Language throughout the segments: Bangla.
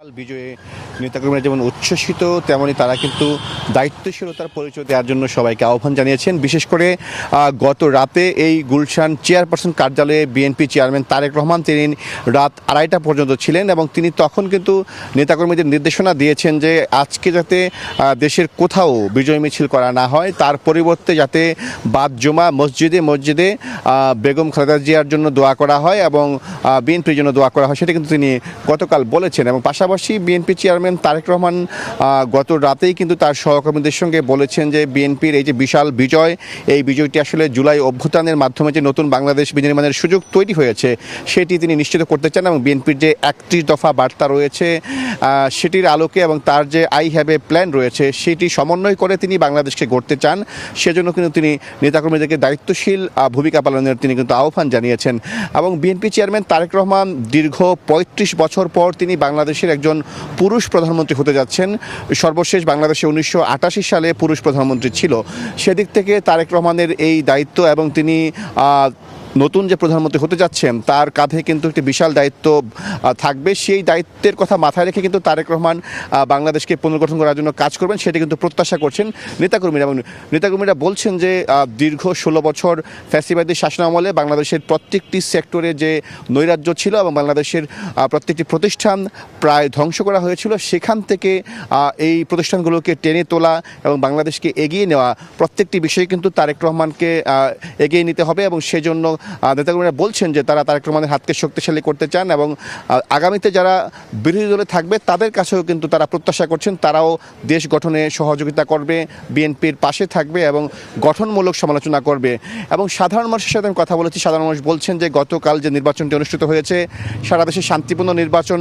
বিজয়ে নেতাকর্মীরা যেমন উচ্ছ্বসিত, তেমনি তারা কিন্তু দায়িত্বশীলতার পরিচয় দেওয়ার জন্য সবাইকে আহ্বান জানিয়েছেন। বিশেষ করে গত রাতে এই গুলশান চেয়ারপারসন কার্যালয়ে বিএনপি চেয়ারম্যান তারেক রহমান তিনি রাত 2:30 পর্যন্ত ছিলেন এবং তিনি তখন কিন্তু নেতাকর্মীদের নির্দেশনা দিয়েছেন যে আজকে যাতে দেশের কোথাও বিজয় মিছিল করা না হয়, তার পরিবর্তে যাতে বাদ জমা মসজিদে মসজিদে বেগম খালেদা জিয়ার জন্য দোয়া করা হয় এবং বিএনপির জন্য দোয়া করা হয়, সেটা কিন্তু তিনি গতকাল বলেছেন। এবং পাশাপাশি বিএনপি চেয়ারম্যান তারেক রহমান গত রাতেই কিন্তু তার সহকর্মীদের সঙ্গে বলেছেন যে বিএনপির এই যে বিশাল বিজয়, এই বিজয়টি আসলে জুলাই অভ্যুত্থানের মাধ্যমে যে নতুন বাংলাদেশ বিনির্মাণের সুযোগ তৈরি হয়েছে সেটি তিনি নিশ্চিত করতে চান এবং বিএনপির যে 31 দফা বার্তা রয়েছে সেটির আলোকে এবং তার যে আই হ্যাভ এ প্ল্যান রয়েছে সেটি সমন্বয় করে তিনি বাংলাদেশকে গড়তে চান। সেজন্য কিন্তু তিনি নেতাকর্মীদেরকে দায়িত্বশীল ভূমিকা পালনের তিনি কিন্তু আহ্বান জানিয়েছেন। এবং বিএনপি চেয়ারম্যান তারেক রহমান দীর্ঘ 35 বছর পর তিনি বাংলাদেশের একজন পুরুষ প্রধানমন্ত্রী হতে যাচ্ছেন। সর্বশেষ বাংলাদেশে 1988 সালে পুরুষ প্রধানমন্ত্রী ছিল। সেদিক থেকে তারেক রহমানের এই দায়িত্ব এবং তিনি নতুন যে প্রধানমন্ত্রী হতে যাচ্ছেন তার কাঁধে কিন্তু একটি বিশাল দায়িত্ব থাকবে। সেই দায়িত্বের কথা মাথায় রেখে কিন্তু তারেক রহমান বাংলাদেশকে পুনর্গঠন করার জন্য কাজ করবেন, সেটা কিন্তু প্রত্যাশা করছেন নেতাকর্মীরা। এবং নেতাকর্মীরা বলছেন যে দীর্ঘ 16 বছর ফ্যাসিবাদী শাসনামলে বাংলাদেশের প্রত্যেকটি সেক্টরে যে নৈরাজ্য ছিল এবং বাংলাদেশের প্রত্যেকটি প্রতিষ্ঠান প্রায় ধ্বংস করা হয়েছিল, সেখান থেকে এই প্রতিষ্ঠানগুলোকে টেনে তোলা এবং বাংলাদেশকে এগিয়ে নেওয়া প্রত্যেকটি বিষয়ে কিন্তু তারেক রহমানকে এগিয়ে নিতে হবে। এবং সেজন্য নেতাকর্মীরা বলছেন যে তারা তারেক রহমানের হাতকে শক্তিশালী করতে চান এবং আগামীতে যারা বিরোধী দলে থাকবে তাদের কাছেও কিন্তু তারা প্রত্যাশা করছেন তারাও দেশ গঠনে সহযোগিতা করবে, বিএনপির পাশে থাকবে এবং গঠনমূলক সমালোচনা করবে। এবং সাধারণ মানুষের সাথে আমি কথা বলেছি, সাধারণ মানুষ বলছেন যে গতকাল যে নির্বাচনটি অনুষ্ঠিত হয়েছে সারা দেশে শান্তিপূর্ণ নির্বাচন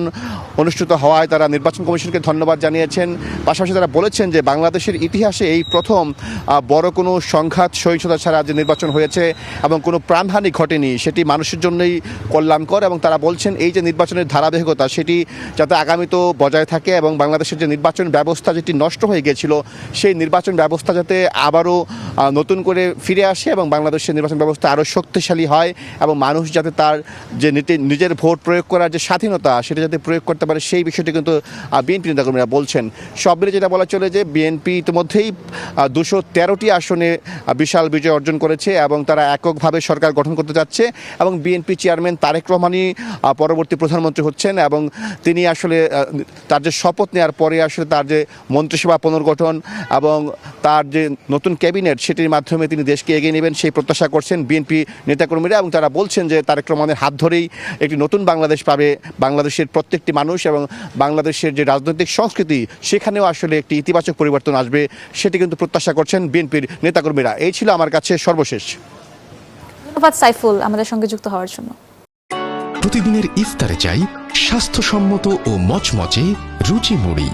অনুষ্ঠিত হওয়ায় তারা নির্বাচন কমিশনকে ধন্যবাদ জানিয়েছেন। পাশাপাশি তারা বলেছেন যে বাংলাদেশের ইতিহাসে এই প্রথম বড় কোনো সংঘাত সহিংসতা ছাড়া যে নির্বাচন হয়েছে এবং কোনো প্রাণহানি ঘটেনি, সেটি মানুষের জন্যই কল্যাণকর। এবং তারা বলছেন এই যে নির্বাচনের ধারাবাহিকতা সেটি যাতে আগামীতেও বজায় থাকে এবং বাংলাদেশের যে নির্বাচন ব্যবস্থা যেটি নষ্ট হয়ে গিয়েছিল সেই নির্বাচন ব্যবস্থা যাতে আবারও নতুন করে ফিরে আসে এবং বাংলাদেশের নির্বাচন ব্যবস্থা আরও শক্তিশালী হয় এবং মানুষ যাতে তার যে নিজের ভোট প্রয়োগ করার যে স্বাধীনতা সেটা যাতে প্রয়োগ করতে পারে সেই বিষয়টি কিন্তু বিএনপি নেতাকর্মীরা বলছেন। সব মিলে যেটা বলা চলে যে বিএনপি ইতিমধ্যেই 213টি আসনে বিশাল বিজয় অর্জন করেছে এবং তারা এককভাবে সরকার গঠন করতে যাচ্ছে এবং বিএনপি চেয়ারম্যান তারেক রহমানই পরবর্তী প্রধানমন্ত্রী হচ্ছেন এবং তিনি আসলে তার যে শপথ নেওয়ার পরে আসলে তার যে মন্ত্রিসভা পুনর্গঠন এবং তার যে নতুন ক্যাবিনেট সেটির মাধ্যমে তিনি দেশকে এগিয়ে নেবেন সেই প্রত্যাশা করছেন বিএনপি নেতাকর্মীরা। এবং তারা বলছেন যে তারেক রহমানের হাত ধরেই একটি নতুন বাংলাদেশ পাবে বাংলাদেশের প্রত্যেকটি মানুষ এবং বাংলাদেশের যে রাজনৈতিক সংস্কৃতি সেখানেও আসলে একটি ইতিবাচক পরিবর্তন আসবে, সেটি কিন্তু প্রত্যাশা করছেন বিএনপির নেতাকর্মীরা। এই ছিল আমার কাছে সর্বশেষ। ধন্যবাদ সাইফুল আমাদের সঙ্গে যুক্ত হওয়ার জন্য। প্রতিদিনের ইফতারে চাই স্বাস্থ্যসম্মত ও মচমচে রুচি মুড়ি।